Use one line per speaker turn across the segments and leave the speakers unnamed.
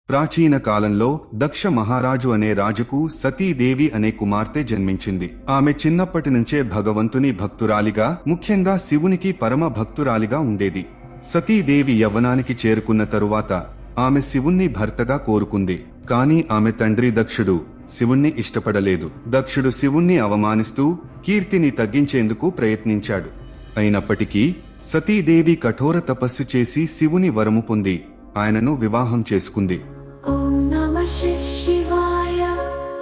ప్రాచీన కాలంలో దక్ష మహారాజు అనే రాజుకు సతీదేవి అనే కుమార్తె జన్మించింది. ఆమె చిన్నప్పటి నుంచే భగవంతుని భక్తురాలిగా, ముఖ్యంగా శివునికి పరమ భక్తురాలిగా ఉండేది. సతీదేవి యవ్వనానికి చేరుకున్న తరువాత ఆమె శివుణ్ణి భర్తగా కోరుకుంది. కాని ఆమె తండ్రి దక్షుడు శివుణ్ణి ఇష్టపడలేదు. దక్షుడు శివుణ్ణి అవమానిస్తూ కీర్తిని తగ్గించేందుకు ప్రయత్నించాడు. అయినప్పటికీ సతీదేవి కఠోర తపస్సు చేసి శివుని వరము పొంది ఆయనను వివాహం చేసుకుంది.
ఓం నమః శివాయ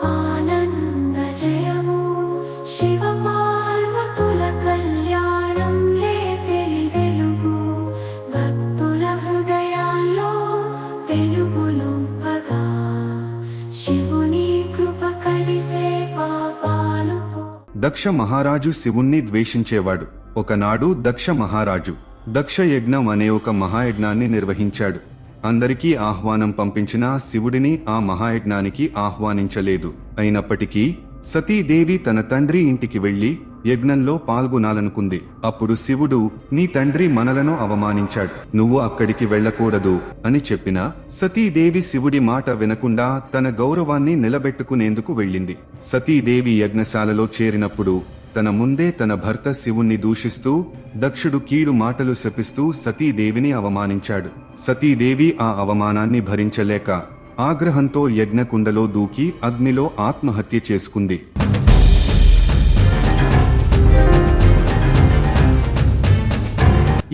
ఆనంద జయము శివ పార్వతుల కళ్యాణం లేతెలి వెలుగు భక్తుల హృదయాల్లో వెలుగులుంపగా శివుని కృప కలిసే పాపాలు.
దక్ష మహారాజు శివుణ్ణి ద్వేషించేవాడు. ఒకనాడు దక్ష మహారాజు దక్ష యజ్ఞం అనే ఒక మహాయజ్ఞాన్ని నిర్వహించాడు. అందరికీ ఆహ్వానం పంపించినా శివుడిని ఆ మహాయజ్ఞానికి ఆహ్వానించలేదు. అయినప్పటికీ సతీదేవి తన తండ్రి ఇంటికి వెళ్లి యజ్ఞంలో పాల్గొనాలనుకుంది. అప్పుడు శివుడు, నీ తండ్రి మనలను అవమానించాడు, నువ్వు అక్కడికి వెళ్లకూడదు అని చెప్పినా సతీదేవి శివుడి మాట వినకుండా తన గౌరవాన్ని నిలబెట్టుకునేందుకు వెళ్ళింది. సతీదేవి యజ్ఞశాలలో చేరినప్పుడు తన ముందే తన భర్త శివుణ్ణి దూషిస్తూ దక్షుడు కీడు మాటలు శపిస్తూ సతీదేవిని అవమానించాడు. సతీదేవి ఆ అవమానాన్ని భరించలేక ఆగ్రహంతో యజ్ఞకుండలో దూకి అగ్నిలో ఆత్మహత్య చేసుకుంది.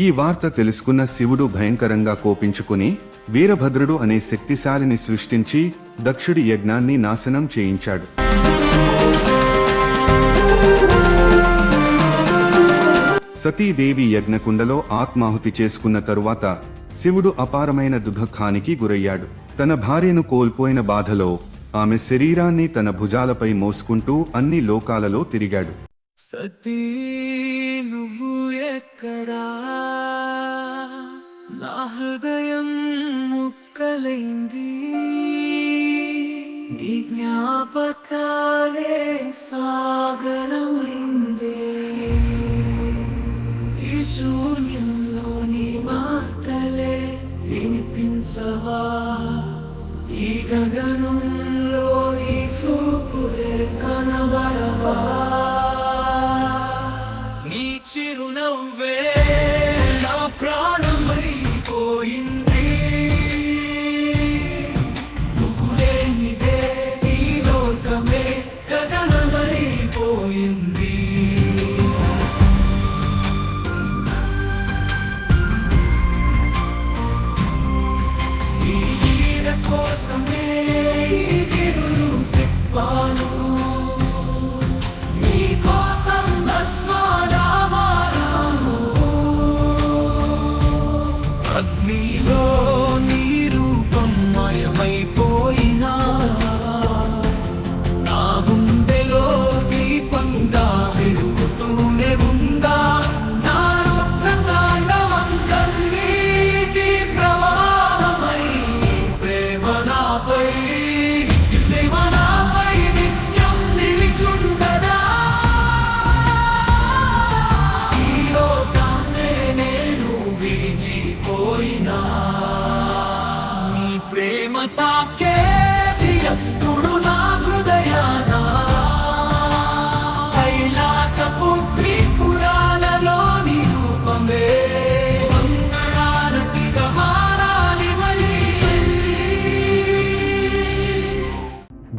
ఈ వార్త తెలుసుకున్న శివుడు భయంకరంగా కోపించుకుని వీరభద్రుడు అనే శక్తిశాలిని సృష్టించి దక్షుడి యజ్ఞాన్ని నాశనం చేయించాడు. సతీదేవి యజ్ఞకుండలో ఆత్మాహుతి చేసుకున్న తరువాత శివుడు అపారమైన దుఃఖానికి గురయ్యాడు. తన భార్యను కోల్పోయిన బాధలో ఆమె శరీరాన్ని తన భుజాలపై మోసుకుంటూ అన్ని లోకాలలో తిరిగాడు.
సతీ నువ్వు ఎక్కడా, నా హృదయం ముక్కలైంది, నీ జ్ఞాపకాలే సాగరమైంది. ఈ శూన్యంలో నీ మాటలే వినిపించవా, ఈ గగనంలో నీ చూపులే కనబడవా, నీ చిరునవ్వే నా ప్రాణమైపోయింది, నువ్వు లేనిదే ఈ లోకమే గగనమైపోయింది. కోసమే గిరులు తిప్పాను, నీ కోసం భస్మాలా మారాను, అగ్నిలో నీ రూపం మయమైపోయినా నా గుండెలో దీపంగా వెలుగుతూనే ఉందా. నీ ప్రేమ తాకే ఎప్పుడు నా హృదయాన, కైలాసపుత్రి పురాలలో నీ రూపమే మంగళారతిగా మారాలి మళ్ళీ.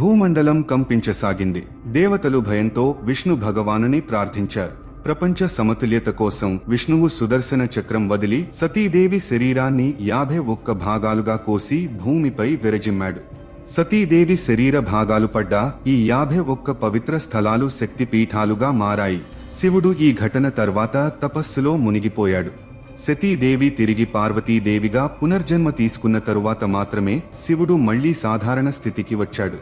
భూమండలం కంపించసాగింది. దేవతలు భయంతో విష్ణు భగవానుని ప్రార్థించారు. ప్రపంచ సమతుల్యత కోసం విష్ణువు సుదర్శన చక్రం వదిలి సతీదేవి శరీరాన్ని 51 భాగాలుగా కోసి భూమిపై విరజిమ్మాడు. సతీదేవి శరీర భాగాలు పడ్డ ఈ 51 పవిత్ర స్థలాలు శక్తిపీఠాలుగా మారాయి. శివుడు ఈ ఘటన తర్వాత తపస్సులో మునిగిపోయాడు. సతీదేవి తిరిగి పార్వతీదేవిగా పునర్జన్మ తీసుకున్న తరువాత మాత్రమే శివుడు మళ్లీ సాధారణ స్థితికి వచ్చాడు.